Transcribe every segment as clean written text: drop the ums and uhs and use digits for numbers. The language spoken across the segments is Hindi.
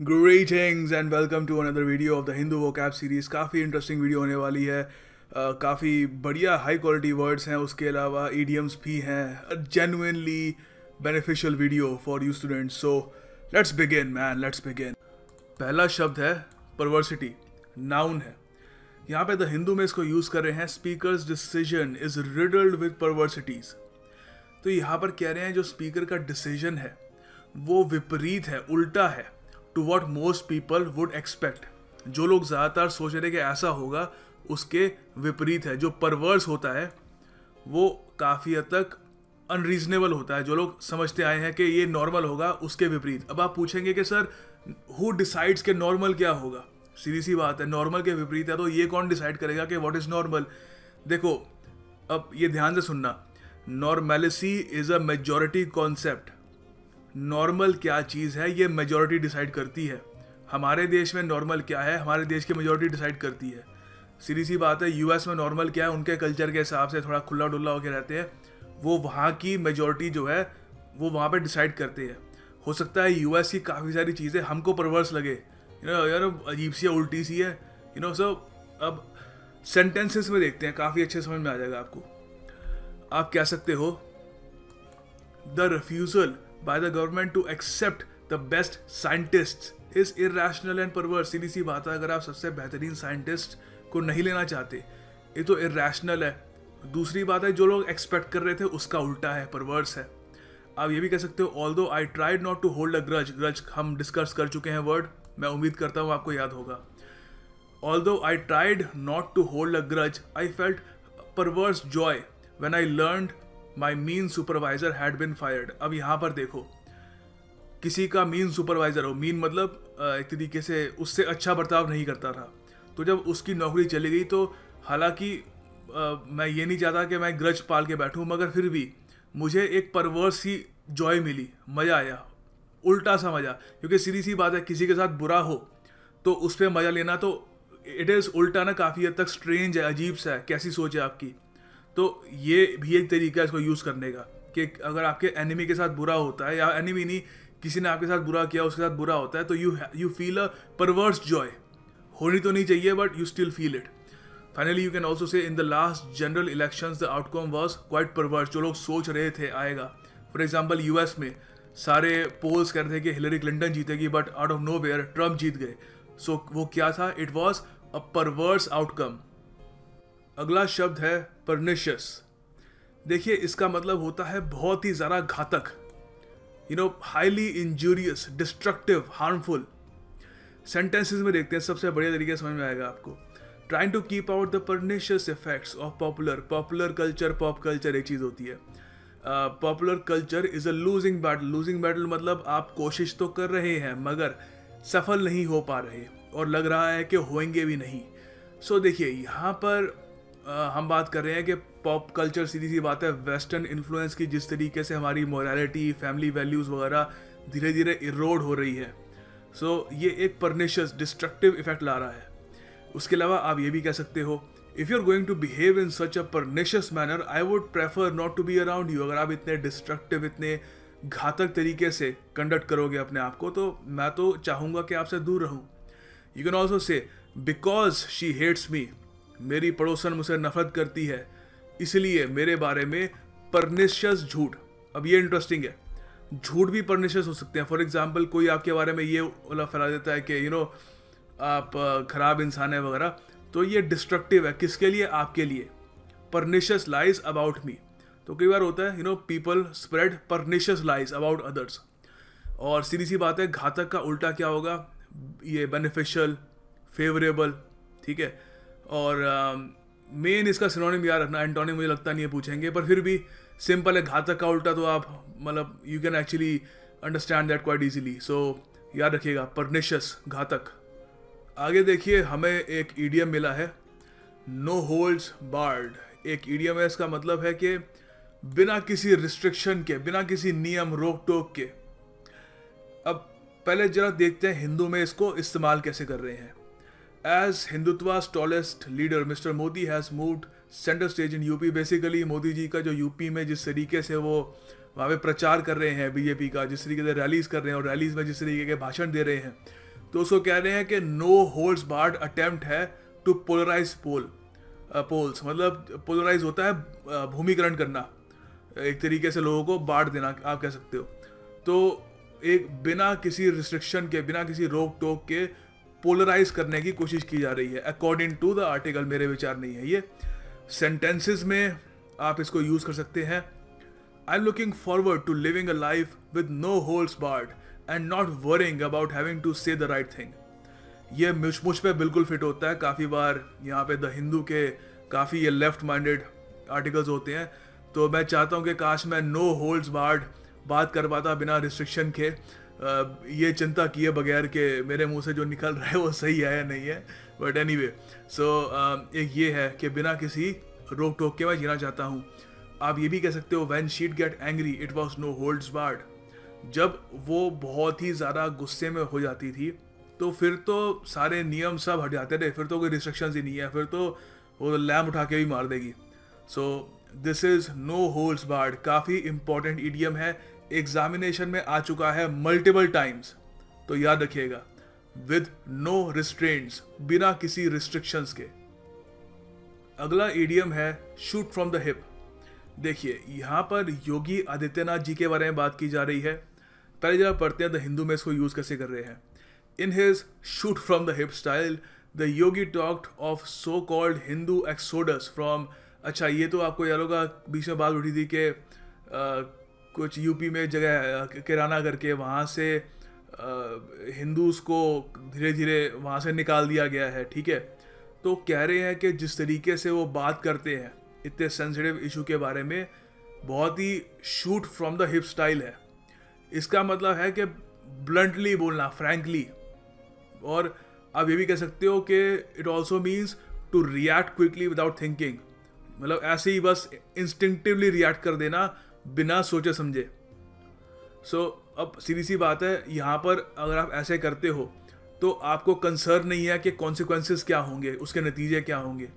Greetings and welcome to another video of the Hindu vocab series। काफ़ी इंटरेस्टिंग वीडियो होने वाली है। काफ़ी बढ़िया हाई क्वालिटी वर्ड्स हैं, उसके अलावा idioms भी हैं। Genuinely beneficial video for you students। So let's begin man, let's begin। पहला शब्द है perversity, noun है। यहाँ पे द हिंदू में इसको यूज़ कर रहे हैं, speakers decision is riddled with perversities। तो यहाँ पर कह रहे हैं जो स्पीकर का डिसीजन है वो विपरीत है, उल्टा है to what most people would expect. जो लोग ज़्यादातर सोच रहे कि ऐसा होगा उसके विपरीत है। जो परवर्स होता है वो काफ़ी हद तक अनरीजनेबल होता है। जो लोग समझते आए हैं कि ये नॉर्मल होगा उसके विपरीत। अब आप पूछेंगे कि सर हु डिसाइड्स के नॉर्मल क्या होगा? सीधी सी बात है, नॉर्मल के विपरीत है तो ये कौन डिसाइड करेगा कि व्हाट इज़ नॉर्मल? देखो अब ये ध्यान से सुनना, normalcy is a majority concept. Normal क्या चीज़ है ये मेजॉरिटी डिसाइड करती है। हमारे देश में नॉर्मल क्या है हमारे देश की मेजॉरिटी डिसाइड करती है। सीधी सी बात है, यूएस में नॉर्मल क्या है उनके कल्चर के हिसाब से थोड़ा खुला डुल्ला होकर रहते हैं, वो वहाँ की मेजॉरिटी जो है वो वहाँ पे डिसाइड करते हैं। हो सकता है यूएस की काफ़ी सारी चीज़ें हमको परवर्स लगे, यार अजीब सी उल्टी सी है, सब। अब सेंटेंसेस में देखते हैं, काफ़ी अच्छे समझ में आ जाएगा आपको। आप कह सकते हो the refusal by the government to accept the best scientists is irrational and perverse। सीधी सी बात है, अगर आप सबसे बेहतरीन साइंटिस्ट को नहीं लेना चाहते ये तो इरेशनल है। दूसरी बात है, जो लोग एक्सपेक्ट कर रहे थे उसका उल्टा है, परवर्स है। आप ये भी कह सकते हो although I tried not to hold a grudge. Grudge हम डिस्कस कर चुके हैं वर्ड, मैं उम्मीद करता हूँ आपको याद होगा। Although I tried not to hold a grudge I felt perverse joy when I learned my mean supervisor had been fired. अब यहाँ पर देखो, किसी का मीन सुपरवाइजर हो, मीन मतलब एक तरीके से उससे अच्छा बर्ताव नहीं करता था, तो जब उसकी नौकरी चली गई तो हालांकि मैं ये नहीं चाहता कि मैं ग्रज पाल के बैठूं, मगर फिर भी मुझे एक परवर्स सी जॉय मिली, मज़ा आया, उल्टा सा मज़ा। क्योंकि सीधी सी बात है, किसी के साथ बुरा हो तो उस पर मज़ा लेना तो इट इज़ उल्टा ना, काफ़ी हद तक स्ट्रेंज है, अजीब सा है, कैसी सोच है आपकी। तो ये भी एक तरीका है इसको यूज़ करने का कि अगर आपके एनिमी के साथ बुरा होता है, या एनिमी नहीं, किसी ने आपके साथ बुरा किया उसके साथ बुरा होता है, तो यू फील अ परवर्स जॉय। होनी तो नहीं चाहिए but you still feel it. Finally you can also से in the last general elections the outcome was quite परवर्स। जो लोग सोच रहे थे आएगा, फॉर एग्जाम्पल यूएस में सारे पोल्स कह रहे थे कि हिलरी क्लिंटन जीतेगी, but out of nowhere Trump जीत गए। सो वो क्या था? It was a perverse outcome. अगला शब्द है परनिशियस। देखिए इसका मतलब होता है बहुत ही ज़्यादा घातक, highly injurious, destructive, harmful. Sentences में देखते हैं, सबसे बढ़िया तरीके समझ में आएगा आपको। Trying to keep out the pernicious effects of popular culture. Pop culture एक चीज़ होती है, popular culture is a losing battle. Losing battle मतलब आप कोशिश तो कर रहे हैं मगर सफल नहीं हो पा रहे, और लग रहा है कि होंगे भी नहीं। सो देखिए यहाँ पर हम बात कर रहे हैं कि पॉप कल्चर, सीधी सी बात है, वेस्टर्न इन्फ्लुएंस की जिस तरीके से हमारी मोरालिटी, फैमिली वैल्यूज़ वगैरह धीरे धीरे इरोड हो रही है। सो ये एक परनिशियस, डिस्ट्रक्टिव इफेक्ट ला रहा है। उसके अलावा आप ये भी कह सकते हो, if you are going to behave in such a pernicious manner I would prefer not to be around you. अगर आप इतने डिस्ट्रक्टिव, इतने घातक तरीके से कंडक्ट करोगे अपने आप को, तो मैं तो चाहूँगा कि आपसे दूर रहूँ। You can also say because she hates me. मेरी पड़ोसन मुझसे नफरत करती है, इसलिए मेरे बारे में परनिशियस झूठ। अब ये इंटरेस्टिंग है, झूठ भी परनिशियस हो सकते हैं। फॉर एग्जांपल कोई आपके बारे में ये फैला देता है कि आप खराब इंसान है वगैरह, तो ये डिस्ट्रक्टिव है। किसके लिए? आपके लिए। Pernicious lies about me. तो कई बार होता है people spread pernicious lies about others. और सीधी सी बात है, घातक का उल्टा क्या होगा? ये बेनिफिशियल, फेवरेबल, ठीक है। और मेन इसका सिनोनिम याद रखना, एंटोनिम मुझे लगता नहीं है पूछेंगे, पर फिर भी सिंपल है। घातक का उल्टा तो आप मतलब you can actually understand that quite easily. So याद रखिएगा, परनिशियस, घातक। आगे देखिए, हमें एक ईडियम मिला है, नो होल्ड्स बार्ड। एक ईडियम है, इसका मतलब है कि बिना किसी रिस्ट्रिक्शन के, बिना किसी नियम रोक टोक के। अब पहले जरा देखते हैं हिंदू में इसको इस्तेमाल कैसे कर रहे हैं। As Hindutva's tallest leader, Mr. Modi has moved center stage in UP। Basically Modi ji का जो यूपी में जिस तरीके से वो वहाँ पे प्रचार कर रहे हैं बीजेपी का, जिस तरीके से रैलीज कर रहे हैं और रैलीज में जिस तरीके के भाषण दे रहे हैं, तो उसको कह रहे हैं कि नो होल्ड्स बार्ड अटेम्प्ट है टू पोलराइज पोल्स, मतलब पोलराइज होता है भूमिकरण करना, एक तरीके से लोगों को बांट देना आप कह सकते हो। तो एक बिना किसी रिस्ट्रिक्शन के, बिना किसी रोक टोक के पोलराइज करने की कोशिश की जा रही है अकॉर्डिंग टू द आर्टिकल। मेरे विचार नहीं है ये। सेंटेंसेस में आप इसको यूज कर सकते हैं। I am looking forward to living a life with no holds barred and not worrying about having to say the right thing. ये मुझ पे बिल्कुल फिट होता है। काफ़ी बार यहाँ पे द हिंदू के काफ़ी ये लेफ्ट माइंडेड आर्टिकल्स होते हैं, तो मैं चाहता हूँ कि काश मैं नो होल्ड्स बार्ड बात कर पाता बिना रिस्ट्रिक्शन के, ये चिंता किए बगैर कि मेरे मुंह से जो निकल रहा है वो सही है या नहीं है। बट एनीवे, सो एक ये है कि बिना किसी रोक टोक के मैं जीना चाहता हूँ। आप ये भी कह सकते हो when she'd get angry it was no holds barred. जब वो बहुत ही ज़्यादा गुस्से में हो जाती थी तो फिर तो सारे नियम सब हट जाते थे, फिर तो कोई रिस्ट्रिक्शंस ही नहीं है, फिर तो वो लैम्प उठा के भी मार देगी। So this is no holds barred, काफ़ी इंपॉर्टेंट इडियम है, एग्जामिनेशन में आ चुका है मल्टीपल टाइम्स, तो याद रखिएगा। विद नो रिस्ट्रेंट्स, बिना किसी रिस्ट्रिक्शंस के। अगला इडियम है शूट फ्रॉम द हिप। देखिए यहाँ पर योगी आदित्यनाथ जी के बारे में बात की जा रही है। पहले जरा पढ़ते हैं द हिंदू में इसको यूज़ कैसे कर रहे हैं। In his shoot from the hip style, the yogi talked of so-called Hindu exodus from, अच्छा ये तो आपको याद होगा बीच में बात उठी थी कि कुछ यूपी में जगह किराना करके वहाँ से हिंदूज को धीरे धीरे वहाँ से निकाल दिया गया है, ठीक है। तो कह रहे हैं कि जिस तरीके से वो बात करते हैं इतने सेंसिटिव इशू के बारे में, बहुत ही shoot from the hip style है। इसका मतलब है कि ब्लंटली बोलना, फ्रैंकली। और आप ये भी कह सकते हो कि it also means to react quickly without thinking, मतलब ऐसे ही बस इंस्टिंक्टिवली रिएक्ट कर देना बिना सोचे समझे। सो अब सीधी सी बात है, यहाँ पर अगर आप ऐसे करते हो तो आपको कंसर्न नहीं है कि कॉन्सिक्वेंसेस क्या होंगे, उसके नतीजे क्या होंगे,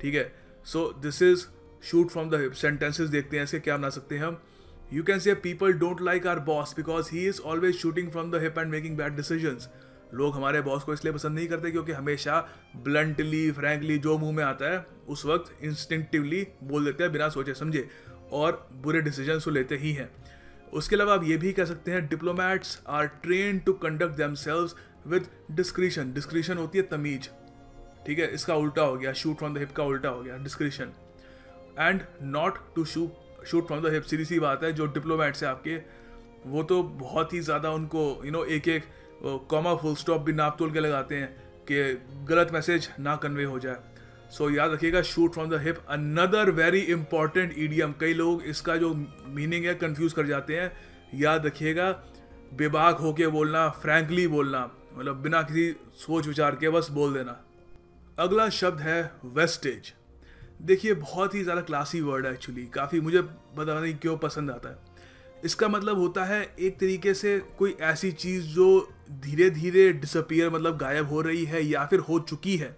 ठीक है। So this is shoot from the hip. Sentences देखते हैं इसके क्या बना सकते हैं हम। You can say people don't like our boss because he is always shooting from the hip and making bad decisions. लोग हमारे बॉस को इसलिए पसंद नहीं करते क्योंकि हमेशा ब्लंटली, फ्रैंकली जो मुंह में आता है उस वक्त इंस्टिंक्टिवली बोल देते हैं बिना सोचे समझे, और बुरे डिसीजंस तो लेते ही हैं। उसके अलावा आप ये भी कह सकते हैं diplomats are train to conduct themselves with discretion. Discretion होती है तमीज, ठीक है। इसका उल्टा हो गया, शूट फ्रॉम द हिप का उल्टा हो गया discretion. And not to shoot from the hip. सीधी सी बात है, जो डिप्लोमैट्स है आपके, वो तो बहुत ही ज़्यादा उनको एक एक कॉमा फुल स्टॉप भी नाप तोल के लगाते हैं कि गलत मैसेज ना कन्वे हो जाए। सो याद रखिएगा, shoot from the hip another very important idiom. कई लोग इसका जो मीनिंग है कंफ्यूज कर जाते हैं। याद रखिएगा, बेबाक होके बोलना, फ्रैंकली बोलना, मतलब बिना किसी सोच विचार के बस बोल देना। अगला शब्द है वेस्टेज। देखिए बहुत ही ज़्यादा क्लासी वर्ड है एक्चुअली, काफ़ी मुझे पता नहीं क्यों पसंद आता है। इसका मतलब होता है एक तरीके से कोई ऐसी चीज़ जो धीरे धीरे डिसअपीयर, मतलब गायब हो रही है या फिर हो चुकी है,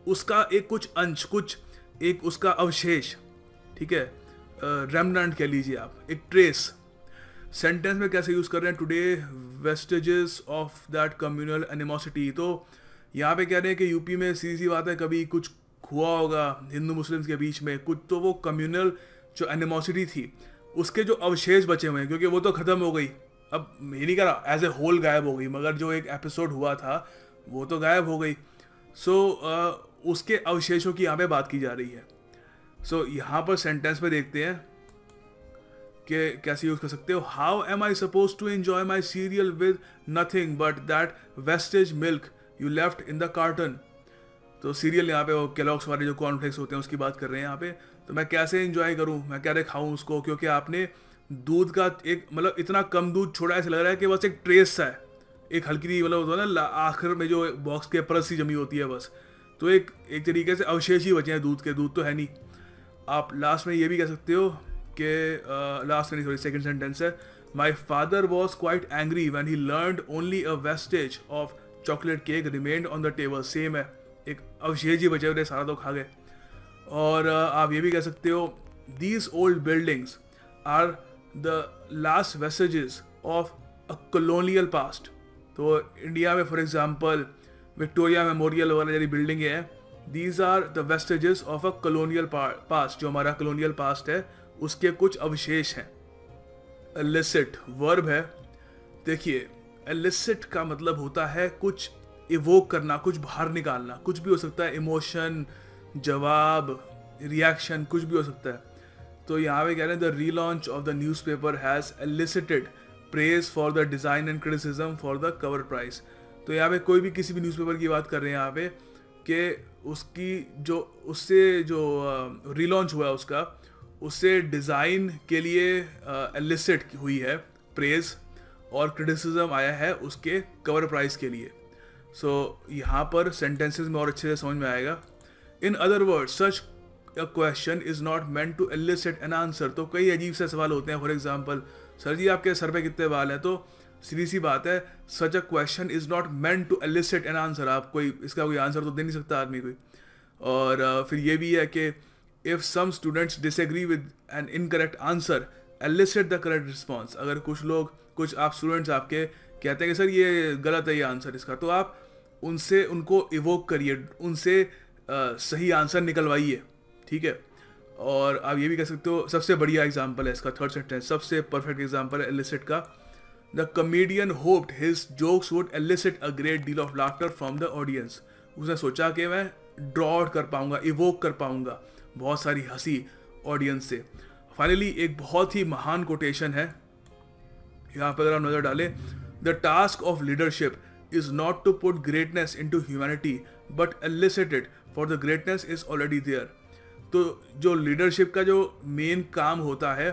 उसका एक कुछ अंश, कुछ एक उसका अवशेष, ठीक है, रेमनेंट कह लीजिए आप, एक ट्रेस। सेंटेंस में कैसे यूज़ कर रहे हैं, today vestiges of that communal animosity. तो यहाँ पे कह रहे हैं कि यूपी में सीधी सी बात है कभी कुछ हुआ होगा हिंदू मुस्लिम्स के बीच में कुछ, तो वो कम्युनल जो एनिमोसिटी थी उसके जो अवशेष बचे हुए हैं, क्योंकि वो तो ख़त्म हो गई, अब ये नहीं कह रहा एज ए होल गायब हो गई, मगर जो एक एपिसोड हुआ था वो तो गायब हो गई। सो उसके अवशेषों की यहाँ पे बात की जा रही है। सो यहाँ पर सेंटेंस में देखते हैं कि कैसे यूज़ कर सकते हो। How am I suppose to enjoy my cereal with nothing but that vestige milk you left in the carton. तो सीरियल यहाँ पे वो केलॉग्स वाले जो कॉर्नफ्लेक्स होते हैं उसकी बात कर रहे हैं यहाँ पे। तो मैं कैसे एंजॉय करूँ, मैं कैसे खाऊँ उसको, क्योंकि आपने दूध का एक, मतलब इतना कम दूध छोड़ा, ऐसा लग रहा है कि बस एक ट्रेस सा है, एक हल्की, मतलब होता है ना आखिर में जो बॉक्स के परत सी जमी होती है बस, तो एक तरीके से अवशेष ही बचे हैं दूध के, दूध तो है नहीं। आप लास्ट में ये भी कह सकते हो कि लास्ट में, सॉरी, सेकंड सेंटेंस है, my father was quite angry when he learned only a wastage of chocolate cake remained on the table. Same है, एक अवशेष ही बचे हुए, सारा तो खा गए। और आप ये भी कह सकते हो these old buildings are the last vestiges of a colonial past. तो इंडिया में फॉर एग्जांपल विक्टोरिया मेमोरियल वगैरह जैसी बिल्डिंग है, these are the vestiges of a colonial past, जो हमारा कॉलोनियल पास्ट है उसके कुछ अवशेष हैं। एलिसिट वर्ब है। देखिए एलिसिट का मतलब होता है कुछ इवोक करना, कुछ बाहर निकालना, कुछ भी हो सकता है, इमोशन, जवाब, रिएक्शन, कुछ भी हो सकता है। तो यहाँ पे कह रहे हैं the relaunch of the newspaper has elicited praise for the design and criticism for the cover price. तो यहाँ पे कोई भी किसी भी न्यूज़पेपर की बात कर रहे हैं यहाँ पे कि उसकी जो उससे जो रीलॉन्च हुआ है उससे डिज़ाइन के लिए एलिसिट हुई है प्रेज, और क्रिटिसिज्म आया है उसके कवर प्राइस के लिए। सो यहाँ पर सेंटेंसेस में और अच्छे से समझ में आएगा। In other words such a question is not meant to elicit an answer. तो कई अजीब से सवाल होते हैं, फॉर एग्जांपल सर जी आपके सर पे कितने बाल हैं, तो सीधी सी बात है such a question is not meant to elicit an answer. आप कोई इसका कोई आंसर तो दे नहीं सकता आदमी कोई। और फिर ये भी है कि if some students disagree with an incorrect answer elicit the correct response. अगर कुछ आप स्टूडेंट्स आपके कहते हैं कि सर ये गलत है ये आंसर इसका, तो आप उनको इवोक करिए, उनसे सही आंसर निकलवाइए, ठीक है। और आप ये भी कह सकते हो, सबसे बढ़िया एग्जांपल है इसका थर्ड सेंटेंस, सबसे परफेक्ट एग्जांपल है एलिसिट का। The comedian hoped his jokes would elicit a great deal of laughter from the audience. उसने सोचा कि मैं ड्रॉ आउट कर पाऊंगा, इवोक कर पाऊंगा बहुत सारी हंसी ऑडियंस से। फाइनली एक बहुत ही महान कोटेशन है यहाँ पर, अगर आप नजर डालें, the task of leadership is not to put greatness into humanity but elicit it, for the greatness is already there. तो जो लीडरशिप का जो मेन काम होता है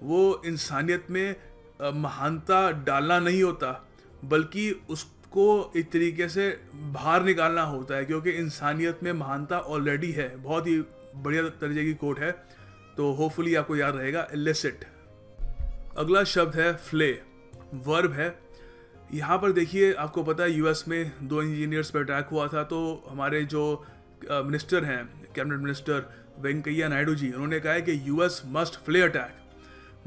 वो इंसानियत में महानता डालना नहीं होता, बल्कि उसको एक तरीके से बाहर निकालना होता है, क्योंकि इंसानियत में महानता ऑलरेडी है। बहुत ही बढ़िया तरीके की कोट है, तो होपफुली आपको याद रहेगा एलिसिट। अगला शब्द है फ्ले, वर्ब है। यहाँ पर देखिए आपको पता है यूएस में 2 इंजीनियर्स पर अटैक हुआ था, तो हमारे जो मिनिस्टर हैं, कैबिनेट मिनिस्टर वेंकैया नायडू जी, उन्होंने कहा है कि यूएस मस्ट फ्ले अटैक।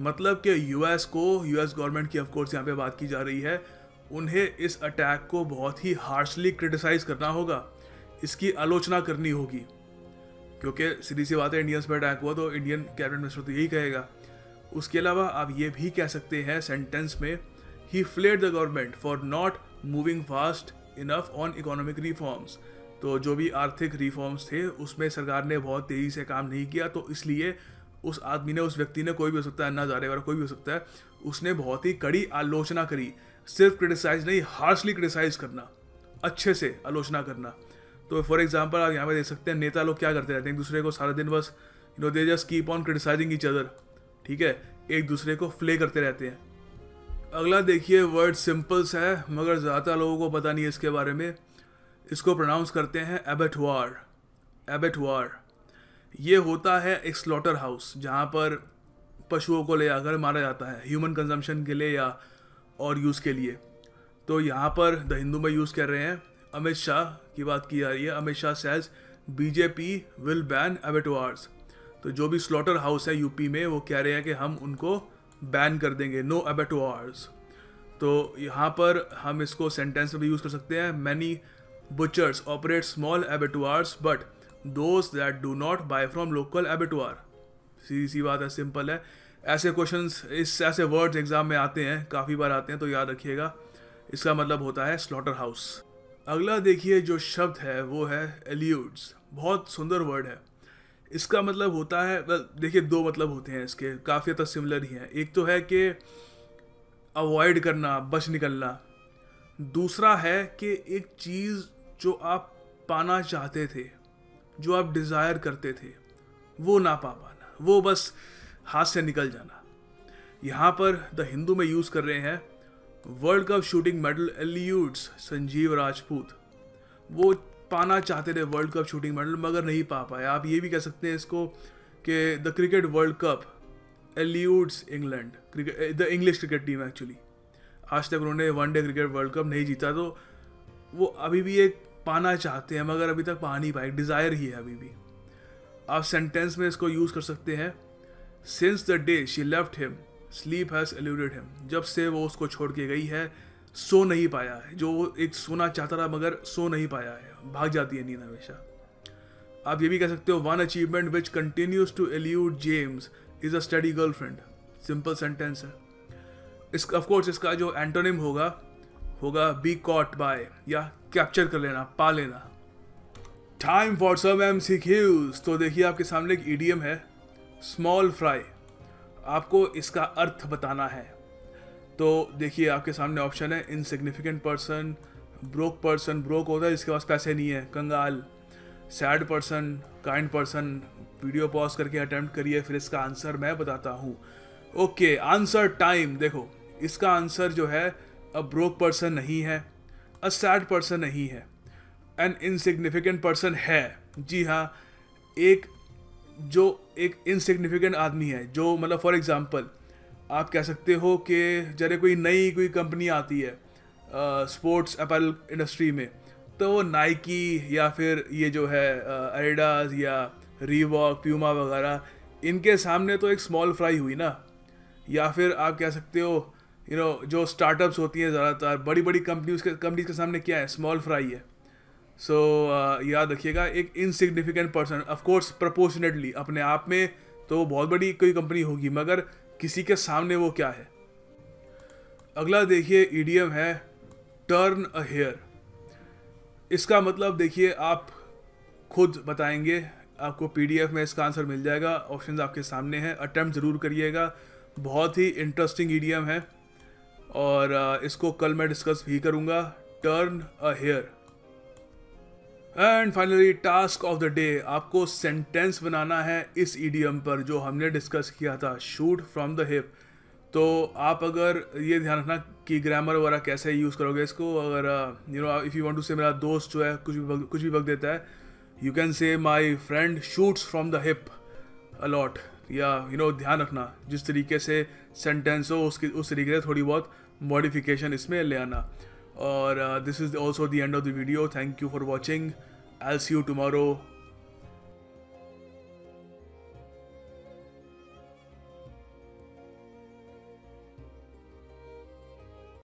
मतलब कि यूएस गवर्नमेंट की ऑफकोर्स यहाँ पे बात की जा रही है, उन्हें इस अटैक को बहुत ही हार्शली क्रिटिसाइज करना होगा, इसकी आलोचना करनी होगी, क्योंकि सीधी सी बात है इंडियंस पर अटैक हुआ तो इंडियन कैबिनेट मिनिस्टर तो यही कहेगा। उसके अलावा आप ये भी कह सकते हैं सेंटेंस में, he flayed the government for not moving fast enough on economic reforms. तो जो भी आर्थिक रिफॉर्म्स थे उसमें सरकार ने बहुत तेज़ी से काम नहीं किया, तो इसलिए उस आदमी ने, उस व्यक्ति ने, कोई भी हो सकता है, अन्ना हज़ारे वाला कोई भी हो सकता है, उसने बहुत ही कड़ी आलोचना करी। सिर्फ क्रिटिसाइज नहीं, हार्शली क्रिटिसाइज करना, अच्छे से आलोचना करना। तो फॉर एग्जांपल आप यहाँ पे देख सकते हैं नेता लोग क्या करते रहते हैं, एक दूसरे को सारा दिन बस they just keep on criticising each other, ठीक है, एक दूसरे को फ्ले करते रहते हैं। अगला देखिए वर्ड सिंपल्स है, मगर ज़्यादा लोगों को पता नहीं है इसके बारे में। इसको प्रोनाउंस करते हैं एबेटवार। एबेटवार ये होता है एक स्लॉटर हाउस जहाँ पर पशुओं को ले आकर मारा जाता है ह्यूमन कंजम्पशन के लिए या और यूज़ के लिए। तो यहाँ पर द हिंदू में यूज़ कर रहे हैं, अमित शाह की बात की जा रही है। Amit Shah says BJP will ban abattoirs. तो जो भी स्लॉटर हाउस है यूपी में, वो कह रहे हैं कि हम उनको बैन कर देंगे, नो एबेटवार्स। तो यहाँ पर हम इसको सेंटेंस में भी यूज़ कर सकते हैं, many butchers operate small abattoirs but those that do not buy from local abattoir. सीधी सी बात है, सिंपल है। ऐसे क्वेश्चंस, ऐसे वर्ड्स एग्जाम में आते हैं, काफ़ी बार आते हैं, तो याद रखिएगा इसका मतलब होता है स्लॉटर हाउस। अगला देखिए जो शब्द है वो है एल्यूड्स। बहुत सुंदर वर्ड है। इसका मतलब होता है, देखिए 2 मतलब होते हैं इसके, काफ़ी तक सिमिलर ही हैं। एक तो है कि अवॉइड करना, बच निकलना। दूसरा है कि एक चीज़ जो आप पाना चाहते थे, जो आप डिज़ायर करते थे, वो ना पा पाना, वो बस हाथ से निकल जाना। यहाँ पर द हिंदू में यूज़ कर रहे हैं, world cup shooting medal alludes Sanjeev Rajput. वो पाना चाहते थे वर्ल्ड कप शूटिंग मेडल, मगर नहीं पा पाए। आप ये भी कह सकते हैं इसको कि the cricket world cup alludes England, the English cricket team actually. आज तक उन्होंने वनडे क्रिकेट वर्ल्ड कप नहीं जीता, तो वो अभी भी एक पाना चाहते हैं, मगर अभी तक पा नहीं पाए, डिज़ायर ही है अभी भी। आप सेंटेंस में इसको यूज़ कर सकते हैं, since the day she left him sleep has alluded him. जब से वो उसको छोड़ के गई है, सो नहीं पाया है, जो एक सोना चाहता था मगर सो नहीं पाया है, भाग जाती है नींद हमेशा। आप ये भी कह सकते हो one achievement which continues to elude James is a steady girlfriend. Simple sentence है। इसका ऑफ कोर्स इसका जो एंटोनिम होगा बी कॉट बाय, या कैप्चर कर लेना, पा लेना। Time for some MCQs. तो देखिए आपके सामने एक ईडियम है, स्मॉल फ्राई। आपको इसका अर्थ बताना है। तो देखिए आपके सामने ऑप्शन है insignificant person, broke person, broke होता है जिसके पास पैसे नहीं है, कंगाल, sad person, kind person. Video pause करके अटेम्प्ट करिए, फिर इसका आंसर मैं बताता हूँ। Okay, answer time. देखो इसका आंसर जो है अ ब्रोक पर्सन नहीं है, अ सैड पर्सन नहीं है, एन इनसिग्निफिकेंट पर्सन है। जी हाँ, एक इनसिग्निफिकेंट आदमी है, जो मतलब फॉर एग्जांपल आप कह सकते हो कि जरे कोई कंपनी आती है स्पोर्ट्स अपैरल इंडस्ट्री में, तो वो नाइकी या फिर ये जो है एडिडास या रीबॉक, प्यूमा वगैरह, इनके सामने तो एक स्मॉल फ्राई हुई ना। या फिर आप कह सकते हो जो स्टार्टअप्स होती हैं ज़्यादातर बड़ी बड़ी कंपनीज के सामने क्या है, स्मॉल फ्राई है। सो याद रखिएगा, एक insignificant person, of course proportionately अपने आप में तो वो बहुत बड़ी कोई कंपनी होगी, मगर किसी के सामने वो क्या है। अगला देखिए ईडियम है टर्न अ हेयर। इसका मतलब देखिए आप खुद बताएंगे, आपको पीडीएफ में इसका आंसर मिल जाएगा, ऑप्शंस आपके सामने हैं, अटेम्प्ट ज़रूर करिएगा। बहुत ही इंटरेस्टिंग ईडियम है और इसको कल मैं डिस्कस भी करूँगा। Turn a hair. And finally task of the day, आपको सेंटेंस बनाना है इस ईडियम पर जो हमने डिस्कस किया था, शूट फ्रॉम द हिप। तो आप अगर ये ध्यान रखना कि ग्रामर वगैरह कैसे यूज़ करोगे इसको। अगर इफ़ यू वांट टू से मेरा दोस्त जो है कुछ भी बक देता है, you can say my friend shoots from the hip a lot. या ध्यान रखना जिस तरीके से सेंटेंस हो उस तरीके से थोड़ी बहुत मॉडिफिकेशन इसमें ले आना। और this is also the end of the video. Thank you for watching. I'll see you tomorrow.